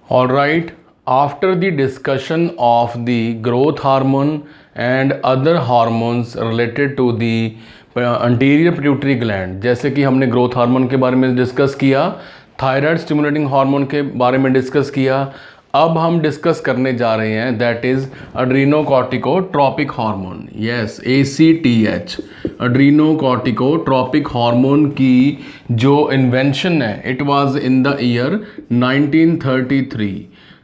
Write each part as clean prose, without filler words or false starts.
All right, after the discussion of the growth hormone and other hormones related to the anterior pituitary gland, जैसे कि हमने growth hormone के बारे में discuss किया, थायराइड स्टिमुलेटिंग हार्मोन के बारे में डिस्कस किया, अब हम डिस्कस करने जा रहे हैं that is adrenocorticotropic hormone, yes ACTH, adrenocorticotropic hormone की जो इन्वेंशन है it was in the year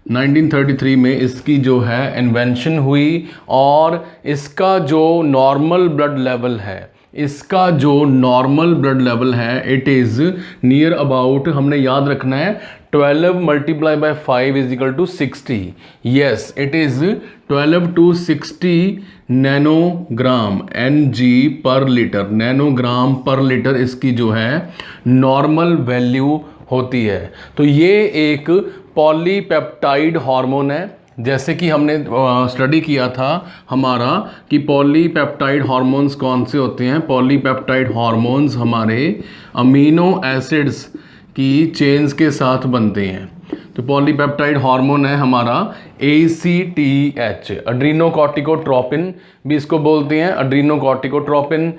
1933 में इसकी जो है इन्वेंशन हुई। और इसका जो नॉर्मल ब्लड लेवल है, इसका जो नॉर्मल ब्लड लेवल है इट इज़ नियर अबाउट, हमने याद रखना है 12 multiply by 5 is equal to 60, yes it is 12 to 60 nanogram Ng per litre, nanogram पर लीटर इसकी जो है नॉर्मल वैल्यू होती है। तो ये एक पॉलीपेप्टाइड हार्मोन है, जैसे कि हमने स्टडी किया था हमारा कि पॉलीपेप्टाइड हार्मोन्स कौन से होते हैं। पॉलीपेप्टाइड हार्मोन्स हमारे अमीनो एसिड्स की चेन्स के साथ बनते हैं। तो पॉलीपेप्टाइड हार्मोन है हमारा ACTH, अड्रीनोकॉर्टिकोट्रोपिन भी इसको बोलते हैं, अड्रीनोकॉर्टिकोट्रोपिन,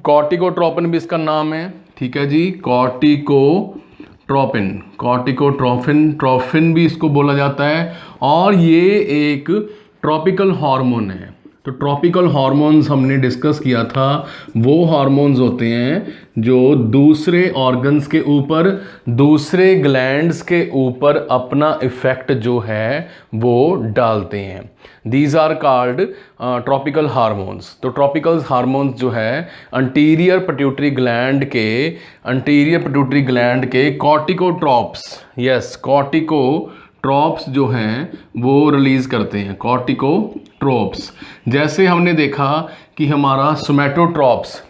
कॉर्टिकोट्रोपिन भी इसका नाम है, ठीक है जी, ट्रोफिन भी इसको बोला जाता है। और ये एक ट्रॉपिकल हार्मोन है। तो ट्रॉपिकल हार्मोन्स हमने डिस्कस किया था, वो हार्मोन्स होते हैं जो दूसरे ऑर्गन्स के ऊपर, दूसरे ग्लैंड्स के ऊपर अपना इफेक्ट जो है वो डालते हैं। These are called tropical hormones. तो ट्रॉपिकल हार्मोन्स जो है अंटीरियर पिट्यूटरी ग्लैंड के कॉर्टिकोट्रॉप्स, यस कॉर्टिकोट्रॉप्स जो हैं वो रिलीज करते हैं, कॉर्टिकोट्रॉप्स। जैसे हमने देखा कि हमारा सोमैटोट्रॉप्स,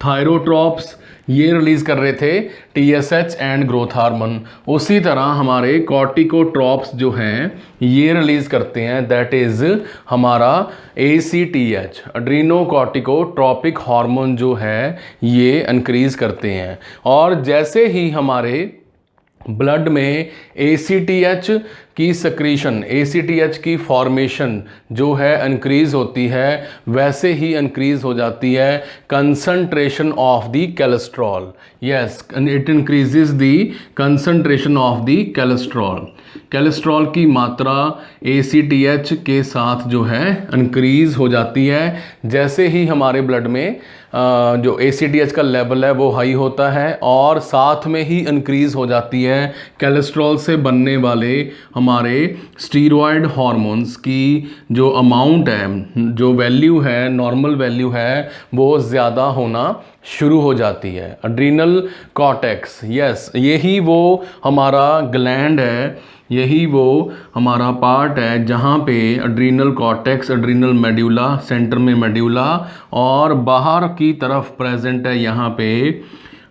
थायरोट्रॉप्स ये रिलीज़ कर रहे थे TSH एंड ग्रोथ हार्मोन, उसी तरह हमारे कॉर्टिकोट्रॉप्स जो हैं ये रिलीज़ करते हैं दैट इज़ हमारा ACTH, अड्रीनोकॉर्टिकोट्रॉपिक हार्मोन जो है ये इंक्रीज़ करते हैं। और जैसे ही हमारे ब्लड में ACTH की सक्रीशन, ACTH की फॉर्मेशन जो है इंक्रीज़ होती है, वैसे ही इंक्रीज़ हो जाती है concentration of the cholesterol, yes it increases the concentration of the cholesterol की मात्रा ACTH के साथ जो है इंक्रीज़ हो जाती है। जैसे ही हमारे ब्लड में जो ACTH का लेवल है वो हाई होता है और साथ में ही इंक्रीज़ हो जाती है कोलेस्ट्रॉल से बनने वाले हमारे स्टीरॉयड हार्मोन्स की जो अमाउंट है, जो वैल्यू है, नॉर्मल वैल्यू है, वो ज़्यादा होना शुरू हो जाती है। अड्रीनल कॉर्टेक्स, यस यही वो हमारा ग्लैंड है, यही वो हमारा पार्ट है जहाँ पे adrenal cortex, adrenal medulla, centre में मेड्यूला और बाहर की तरफ प्रेजेंट है यहाँ पे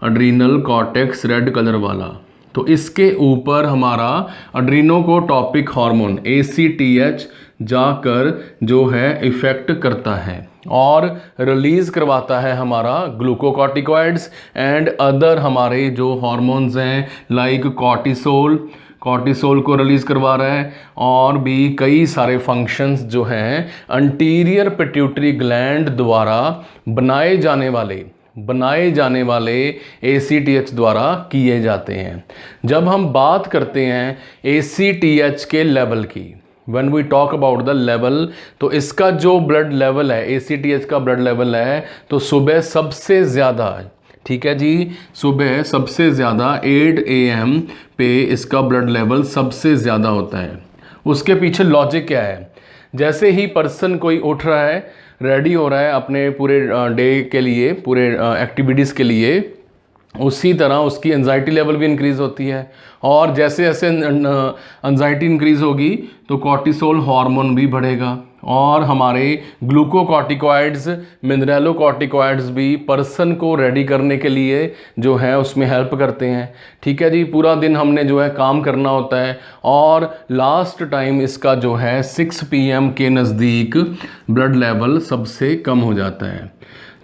अड्रीनल कॉर्टेक्स रेड कलर वाला। तो इसके ऊपर हमारा अड्रीनोकोट्रॉपिक हार्मोन ACTH जाकर जो है इफ़ेक्ट करता है और रिलीज़ करवाता है हमारा ग्लूकोकॉर्टिकॉइड्स एंड अदर हमारे जो हार्मोन्स हैं लाइक कॉर्टिसोल को रिलीज़ करवा रहा है। और भी कई सारे फंक्शंस जो हैं अंटीरियर पिट्यूटरी ग्लैंड द्वारा बनाए जाने वाले ACTH द्वारा किए जाते हैं। जब हम बात करते हैं ACTH के लेवल की, when we talk about the level, तो इसका जो ब्लड लेवल है, ACTH का ब्लड लेवल है, तो सुबह सबसे ज़्यादा, ठीक है जी, सुबह सबसे ज़्यादा 8 AM पे इसका ब्लड लेवल सबसे ज़्यादा होता है। उसके पीछे लॉजिक क्या है? जैसे ही पर्सन कोई उठ रहा है, रेडी हो रहा है अपने पूरे डे के लिए, पूरे एक्टिविटीज़ के लिए, उसी तरह उसकी एंजाइटी लेवल भी इंक्रीज़ होती है। और जैसे जैसे एंजाइटी इंक्रीज़ होगी तो कॉर्टिसोल हार्मोन भी बढ़ेगा और हमारे ग्लूकोकॉर्टिकॉइड्स, मिनरलोकॉर्टिकॉइड्स भी पर्सन को रेडी करने के लिए जो है उसमें हेल्प करते हैं। ठीक है जी, पूरा दिन हमने जो है काम करना होता है और लास्ट टाइम इसका जो है 6 PM के नज़दीक ब्लड लेवल सबसे कम हो जाता है।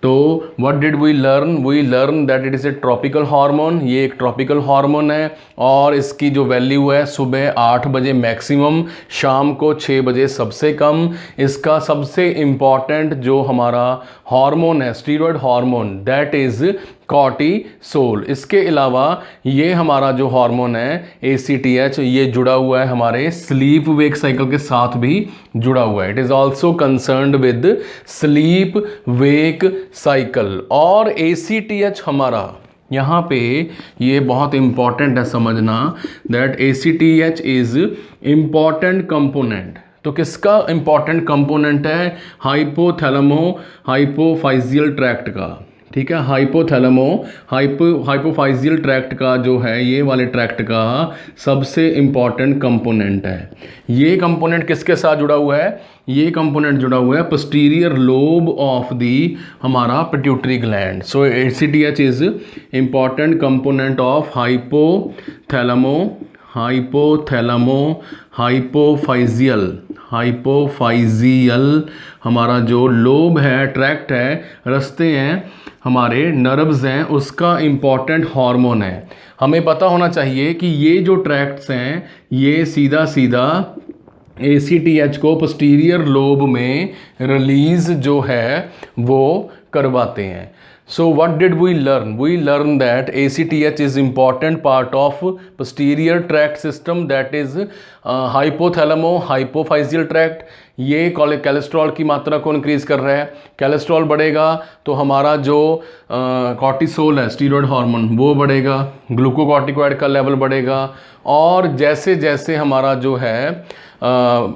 तो what did we learn that it is a tropical hormone, ये एक ट्रॉपिकल हार्मोन है और इसकी जो वैल्यू है सुबह 8 बजे मैक्सिमम, शाम को 6 बजे सबसे कम। इसका सबसे इम्पॉर्टेंट जो हमारा हार्मोन है steroid hormone that is cortisol. इसके अलावा ये हमारा जो हार्मोन है ACTH ये जुड़ा हुआ है हमारे स्लीप वेक साइकिल के साथ भी जुड़ा हुआ है। It is also concerned with sleep wake cycle. और ACTH हमारा यहाँ पे ये बहुत इम्पॉर्टेंट है समझना that ACTH is important component. तो किसका इम्पॉर्टेंट कंपोनेंट है? हाइपोथैलेमो हाइपोफाइजियल ट्रैक्ट का। ठीक है, हाइपोफाइजियल ट्रैक्ट का जो है ये वाले ट्रैक्ट का सबसे इम्पॉर्टेंट कंपोनेंट है। ये कंपोनेंट किसके साथ जुड़ा हुआ है? ये कंपोनेंट जुड़ा हुआ है पोस्टीरियर लोब ऑफ दी हमारा pituitary gland. So ACTH is important component of hypophyseal हमारा जो लोब है, ट्रैक्ट है, रास्ते हैं, हमारे नर्व्स हैं, उसका इम्पॉर्टेंट हार्मोन है। हमें पता होना चाहिए कि ये जो ट्रैक्ट्स हैं ये सीधा सीधा ACTH को पोस्टीरियर लोब में रिलीज जो है वो करवाते हैं। So what did we learn? We learned that ACTH is important part of posterior tract system, that is hypothalamo hypophyseal tract। ये कोलेस्ट्रॉल की मात्रा को इंक्रीज कर रहा है। कोलेस्ट्रॉल बढ़ेगा तो हमारा जो कॉर्टिसोल है स्टीरॉयड हार्मोन वो बढ़ेगा, ग्लूकोकॉर्टिकॉइड का लेवल बढ़ेगा। और जैसे जैसे हमारा जो है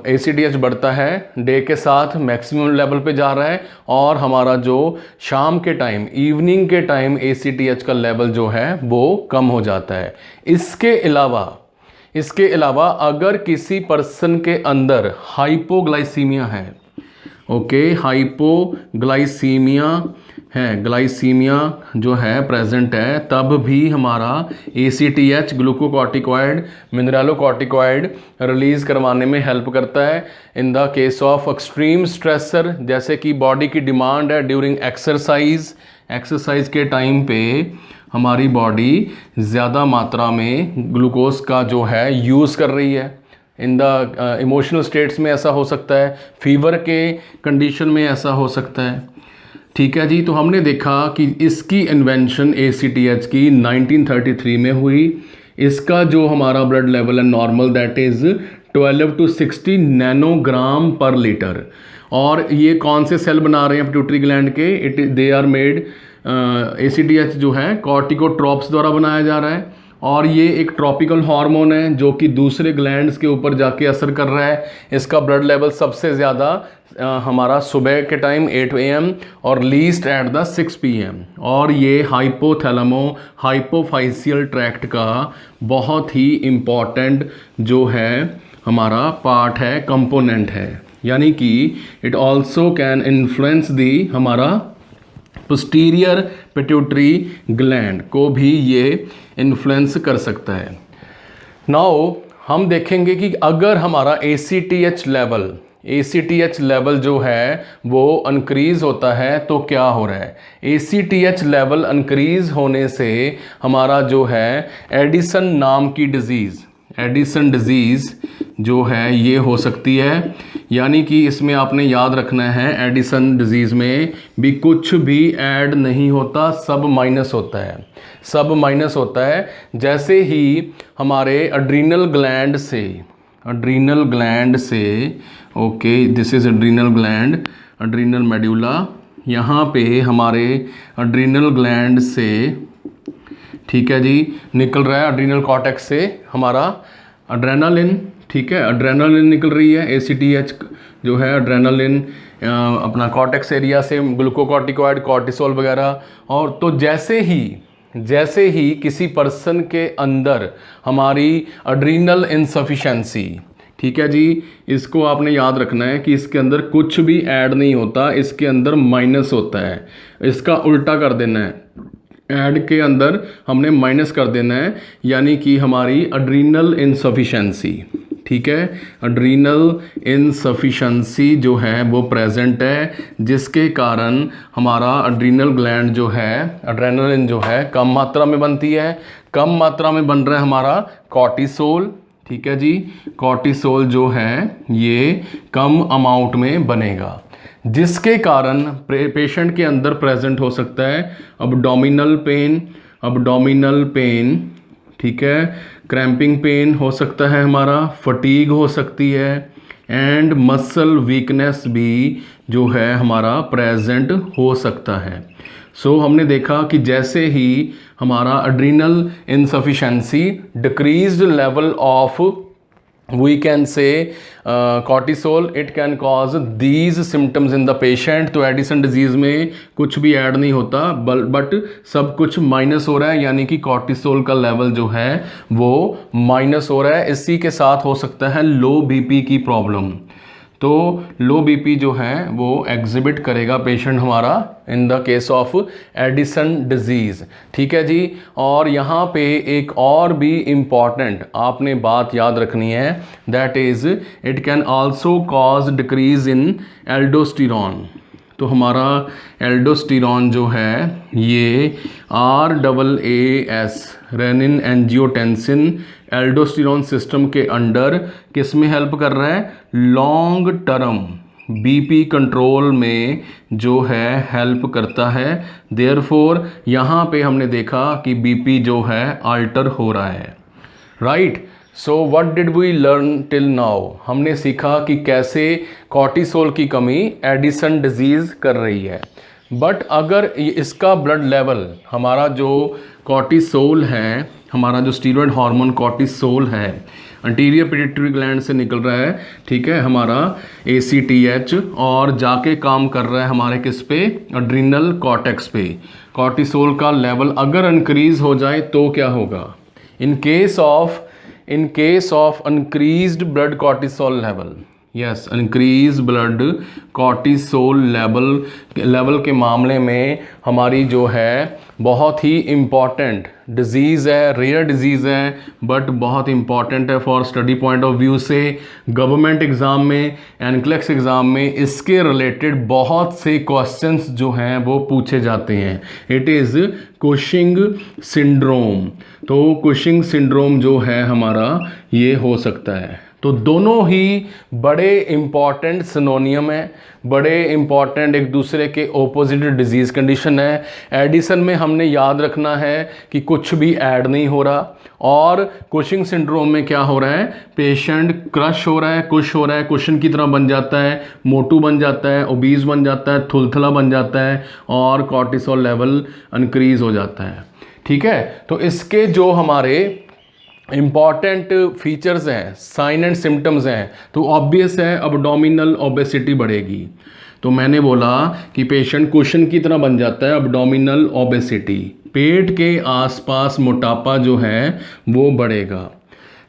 ACTH बढ़ता है डे के साथ मैक्सिमम लेवल पे जा रहा है और हमारा जो शाम के टाइम इवनिंग के टाइम ACTH का लेवल जो है वो कम हो जाता है। इसके अलावा अगर किसी पर्सन के अंदर हाइपोग्लाइसीमिया है, ओके, हाइपोग्लाइसीमिया है, ग्लाइसीमिया जो है प्रेजेंट है, तब भी हमारा ACTH ग्लूकोकॉर्टिकॉइड मिनरलोकॉर्टिकॉइड रिलीज़ करवाने में हेल्प करता है। In the case of extreme stressor, जैसे कि बॉडी की डिमांड है ड्यूरिंग एक्सरसाइज के टाइम पे हमारी बॉडी ज़्यादा मात्रा में ग्लूकोज का जो है यूज़ कर रही है। इन द इमोशनल स्टेट्स में ऐसा हो सकता है, फीवर के कंडीशन में ऐसा हो सकता है। ठीक है जी, तो हमने देखा कि इसकी इन्वेंशन ACTH की 1933 में हुई। इसका जो हमारा ब्लड लेवल है normal that is 12 to 60 nanogram पर लीटर। और ये कौन से सेल बना रहे हैं पिट्यूटरी ग्लैंड के? दे आर मेड ACTH जो है कॉर्टिकोट्रॉप्स द्वारा बनाया जा रहा है और ये एक ट्रॉपिकल हार्मोन है जो कि दूसरे ग्लैंड्स के ऊपर जाके असर कर रहा है। इसका ब्लड लेवल सबसे ज़्यादा हमारा सुबह के टाइम 8 AM और लीस्ट एट द 6 PM। और ये हाइपोथैलेमो हाइपोफाइसियल ट्रैक्ट का बहुत ही इम्पॉर्टेंट जो है हमारा पार्ट है, कंपोनेंट है। यानी कि इट ऑल्सो कैन इन्फ्लुएंस दी हमारा पोस्टीरियर पिट्यूटरी ग्लैंड को भी ये इन्फ्लुएंस कर सकता है। नाउ हम देखेंगे कि अगर हमारा ACTH लेवल जो है वो इंक्रीज़ होता है तो क्या हो रहा है? ACTH लेवल इंक्रीज़ होने से हमारा जो है एडिसन नाम की एडिसन डिज़ीज़ जो है ये हो सकती है। यानी कि इसमें आपने याद रखना है एडिसन डिज़ीज़ में भी कुछ भी ऐड नहीं होता, सब माइनस होता है। जैसे ही हमारे एड्रीनल ग्लैंड से okay, this is adrenal medulla, यहाँ पे हमारे एड्रीनल ग्लैंड से, ठीक है जी, निकल रहा है एड्रीनल कॉर्टेक्स से हमारा एड्रेनालिन। ठीक है, एड्रेनालिन निकल रही है, ACTH जो है एड्रेनालिन अपना कॉर्टेक्स एरिया से, ग्लूकोकॉर्टिकॉइड कॉर्टिसोल वगैरह। और तो जैसे ही किसी पर्सन के अंदर हमारी एड्रीनल इनसफिशेंसी, ठीक है जी, इसको आपने याद रखना है कि इसके अंदर कुछ भी ऐड नहीं होता, इसके अंदर माइनस होता है। इसका उल्टा कर देना है, ऐड के अंदर हमने माइनस कर देना है, यानी कि हमारी एड्रीनल इनसफिशेंसी। ठीक है, एड्रीनल इनसफिशेंसी जो है वो प्रेजेंट है, जिसके कारण हमारा एड्रीनल ग्लैंड जो है, एड्रेनलिन जो है कम मात्रा में बनती है। कम मात्रा में बन रहा है हमारा कॉर्टिसोल, ठीक है जी। कॉर्टिसोल जो है ये कम अमाउंट में बनेगा, जिसके कारण पेशेंट के अंदर प्रेजेंट हो सकता है अबडोमिनल पेन, ठीक है, क्रैम्पिंग पेन हो सकता है हमारा, फटीग हो सकती है, एंड मसल वीकनेस भी जो है हमारा प्रेजेंट हो सकता है। सो हमने देखा कि जैसे ही हमारा adrenal insufficiency, decreased level of we can say cortisol, it can cause these symptoms in the patient। तो एडिसन डिजीज़ में कुछ भी ऐड नहीं होता, बट सब कुछ माइनस हो रहा है, यानी कि कॉर्टिसोल का लेवल जो है वो माइनस हो रहा है। इसी के साथ हो सकता है लो बीपी की प्रॉब्लम। तो लो बीपी जो है वो एग्जिबिट करेगा पेशेंट हमारा in the case of Edison disease, ठीक है जी। और यहाँ पे एक और भी इम्पॉर्टेंट आपने बात याद रखनी है, that is it can also cause decrease in aldosterone. तो हमारा एल्डोस्टेरॉन जो है ये RAAS, renin angiotensin, aldosterone system के अंडर किस में हेल्प कर रहा है, लॉन्ग टर्म बीपी कंट्रोल में जो है हेल्प करता है। देयरफॉर यहाँ पे हमने देखा कि बीपी जो है अल्टर हो रहा है, right. So what did we learn till now, हमने सीखा कि कैसे कॉर्टिसोल की कमी एडिसन डिजीज़ कर रही है। बट अगर इसका ब्लड लेवल, हमारा जो कॉर्टिसोल है, हमारा जो स्टीरॉयड हार्मोन कॉर्टिसोल है, एंटीरियर पिट्यूटरी ग्लैंड से निकल रहा है, ठीक है, हमारा ACTH, और जाके काम कर रहा है हमारे किस पे, एड्रीनल कॉर्टेक्स पे। कॉर्टिसोल का लेवल अगर इंक्रीज हो जाए तो क्या होगा, in case of increased blood cortisol level, yes, increase blood cortisol level के मामले में हमारी जो है बहुत ही इम्पॉर्टेंट डिजीज़ है, रेयर डिजीज़ है, बट बहुत इम्पॉर्टेंट है for study point of view से। गवर्नमेंट एग्ज़ाम में, एनक्लेक्स एग्ज़ाम में इसके रिलेटेड बहुत से क्वेश्चंस जो हैं वो पूछे जाते हैं। It is Cushing syndrome. तो कुशिंग सिंड्रोम जो है हमारा ये हो सकता है। तो दोनों ही बड़े इम्पॉर्टेंट सिनोनियम है, बड़े इम्पॉर्टेंट एक दूसरे के ओपोजिट डिजीज़ कंडीशन है। एडिसन में हमने याद रखना है कि कुछ भी ऐड नहीं हो रहा, और कुशिंग सिंड्रोम में क्या हो रहा है, पेशेंट क्रश हो रहा है, कुश हो रहा है, कुशन की तरह बन जाता है, मोटू बन जाता है, ओबीज बन जाता है, थुलथला बन जाता है, और कॉर्टिसोल लेवल इंक्रीज हो जाता है, ठीक है। तो इसके जो हमारे इम्पॉर्टेंट फीचर्स हैं, साइन एंड सिम्टम्स हैं, तो ऑब्वियस है अबडोमिनल ओबेसिटी बढ़ेगी। तो मैंने बोला कि पेशेंट कुशन की तरह बन जाता है, अबडोमिनल ओबेसिटी, पेट के आसपास मोटापा जो है वो बढ़ेगा,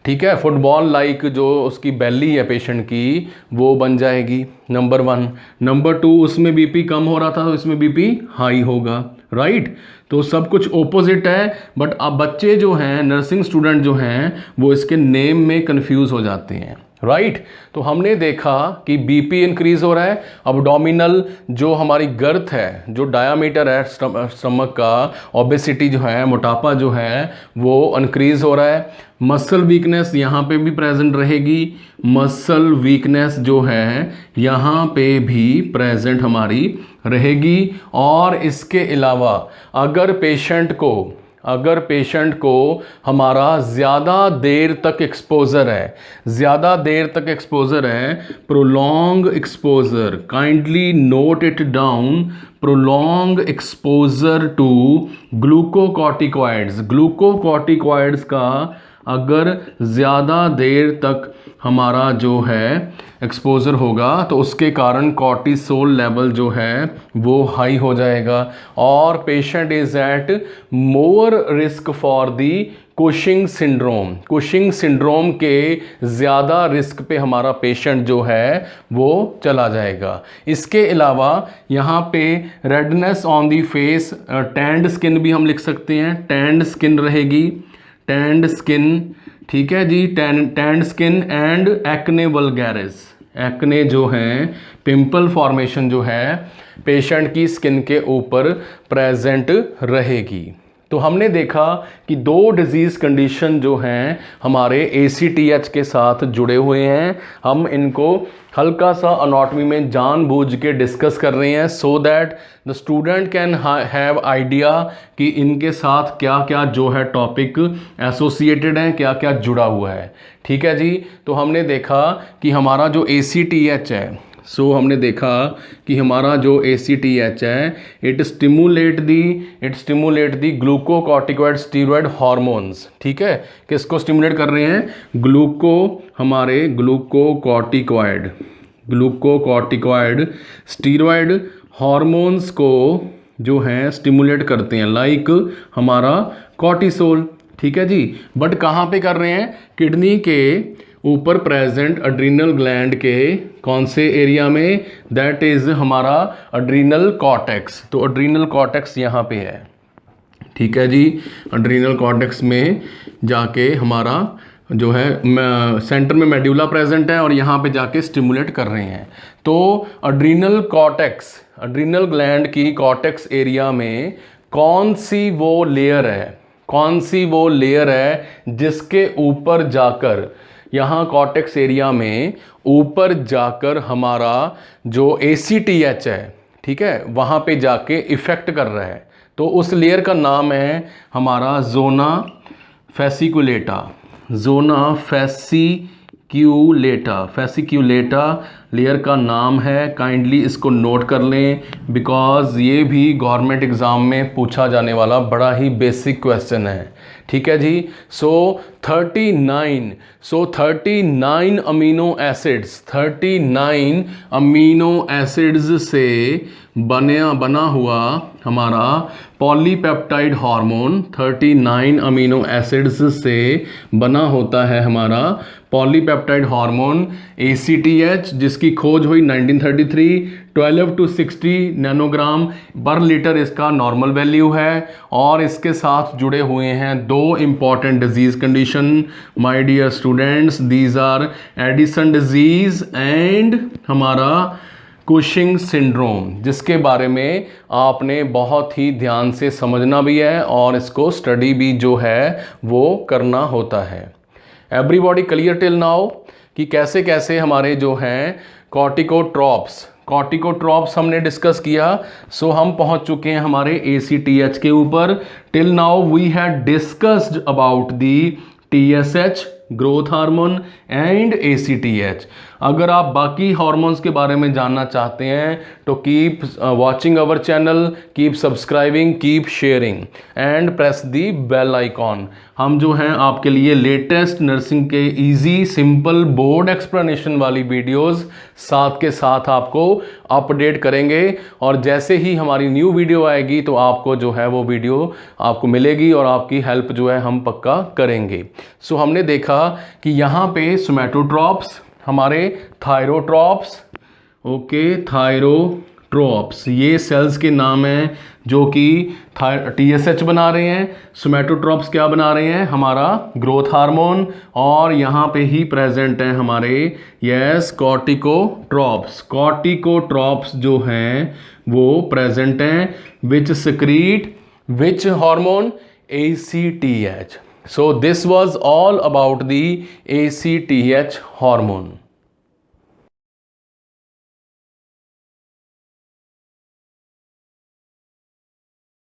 ठीक है। फुटबॉल लाइक जो उसकी बेली है पेशेंट की वो बन जाएगी, नंबर 1। नंबर 2, उसमें बीपी कम हो रहा था तो इसमें बीपी हाई होगा, राइट। तो सब कुछ ओपोजिट है, बट अब बच्चे जो हैं, नर्सिंग स्टूडेंट जो हैं, वो इसके नेम में कंफ्यूज हो जाते हैं, राइट। तो हमने देखा कि बीपी इंक्रीज हो रहा है, अबडोमिनल जो हमारी गर्थ है, जो डायामीटर है स्टमक का, ओबेसिटी जो है, मोटापा जो है वो इंक्रीज हो रहा है। मसल वीकनेस यहाँ पे भी प्रेजेंट रहेगी, मसल वीकनेस जो है यहाँ पे भी प्रेजेंट हमारी रहेगी। और इसके अलावा अगर पेशेंट को हमारा ज़्यादा देर तक एक्सपोज़र है, prolong exposure, kindly note it down, prolong exposure to glucocorticoids का अगर ज़्यादा देर तक हमारा जो है एक्सपोज़र होगा तो उसके कारण कॉर्टिसोल लेवल जो है वो हाई हो जाएगा, और patient is at more risk for the Cushing syndrome के ज़्यादा रिस्क पे हमारा पेशेंट जो है वो चला जाएगा। इसके अलावा यहाँ पे redness on the face, tanned skin भी हम लिख सकते हैं, टैंड स्किन रहेगी, टैंड स्किन, ठीक है जी। Tanned skin and acne vulgaris, acne जो है, पिंपल फॉर्मेशन जो है पेशेंट की स्किन के ऊपर प्रेजेंट रहेगी। तो हमने देखा कि दो डिजीज़ कंडीशन जो हैं हमारे ACTH के साथ जुड़े हुए हैं। हम इनको हल्का सा अनाटॉमी में जानबूझ के डिस्कस कर रहे हैं so that the student can have idea कि इनके साथ क्या क्या जो है टॉपिक एसोसिएटेड हैं, क्या क्या जुड़ा हुआ है। ठीक है जी। तो हमने देखा कि हमारा जो ACTH है, हमने देखा कि हमारा जो ACTH है it stimulate the glucocorticoid steroid hormones. ठीक है, किसको स्टिमुलेट कर रहे हैं? हमारे ग्लूकोकॉर्टिकॉइड स्टीरॉयड हार्मोन्स को जो है स्टिमुलेट करते हैं, लाइक हमारा कॉर्टिसोल। ठीक है जी। बट कहाँ पे कर रहे हैं? किडनी के ऊपर प्रेजेंट एड्रिनल ग्लैंड के कौन से एरिया में? दैट इज हमारा एड्रिनल कॉर्टेक्स। तो एड्रिनल कॉर्टेक्स यहाँ पे है। ठीक है जी। एड्रिनल कॉर्टेक्स में जाके हमारा जो है सेंटर में मेड्यूला प्रेजेंट है और यहाँ पे जाके स्टिमुलेट कर रहे हैं। तो एड्रिनल कॉर्टेक्स, एड्रिनल ग्लैंड की कॉर्टेक्स एरिया में कौन सी वो लेयर है जिसके ऊपर जाकर, यहाँ कॉर्टेक्स एरिया में ऊपर जाकर हमारा जो ACTH है, ठीक है, वहाँ पे जाके इफ़ेक्ट कर रहा है। तो उस लेयर का नाम है हमारा ज़ोना फेसिक्यूलेटा लेयर का नाम है। काइंडली इसको नोट कर लें बिकॉज ये भी गवर्नमेंट एग्ज़ाम में पूछा जाने वाला बड़ा ही बेसिक क्वेश्चन है। ठीक है जी। 39 अमीनो एसिड्स से बना हुआ हमारा पॉलीपेप्टाइड हार्मोन, 39 अमीनो एसिड्स से बना होता है हमारा पॉलीपेप्टाइड हार्मोन ACTH, जिसकी खोज हुई 1933। 12 to 60 नैनोग्राम पर लीटर इसका नॉर्मल वैल्यू है। और इसके साथ जुड़े हुए हैं दो important disease condition my dear students, these are Addison disease and हमारा कुशिंग सिंड्रोम, जिसके बारे में आपने बहुत ही ध्यान से समझना भी है और इसको स्टडी भी जो है वो करना होता है। एवरीबॉडी क्लियर टिल नाउ कि कैसे कैसे हमारे जो हैं कॉर्टिकोट्रॉप्स हमने डिस्कस किया। हम पहुंच चुके हैं हमारे ACTH के ऊपर। Till now we had discussed about the TSH growth hormone and ACTH। अगर आप बाकी हार्मोन्स के बारे में जानना चाहते हैं तो keep watching our channel, keep subscribing, keep sharing and press the bell icon. हम जो हैं आपके लिए लेटेस्ट नर्सिंग के इजी सिंपल बोर्ड एक्सप्लेनेशन वाली वीडियोस साथ के साथ आपको अपडेट करेंगे। और जैसे ही हमारी न्यू वीडियो आएगी तो आपको जो है वो वीडियो आपको मिलेगी और आपकी हेल्प जो है हम पक्का करेंगे। हमने देखा कि यहाँ पे सोमैटोट्रॉप्स, हमारे थायरोट्रॉप्स, थायरोट्रॉप्स ये सेल्स के नाम हैं जो कि TSH बना रहे हैं। सोमैटोट्रॉप्स क्या बना रहे हैं? हमारा ग्रोथ हार्मोन। और यहाँ पे ही प्रेजेंट हैं हमारे कॉर्टिकोट्रॉप्स जो हैं वो प्रेजेंट हैं विच secrete which hormone? ACTH. So this was all about the ACTH hormone.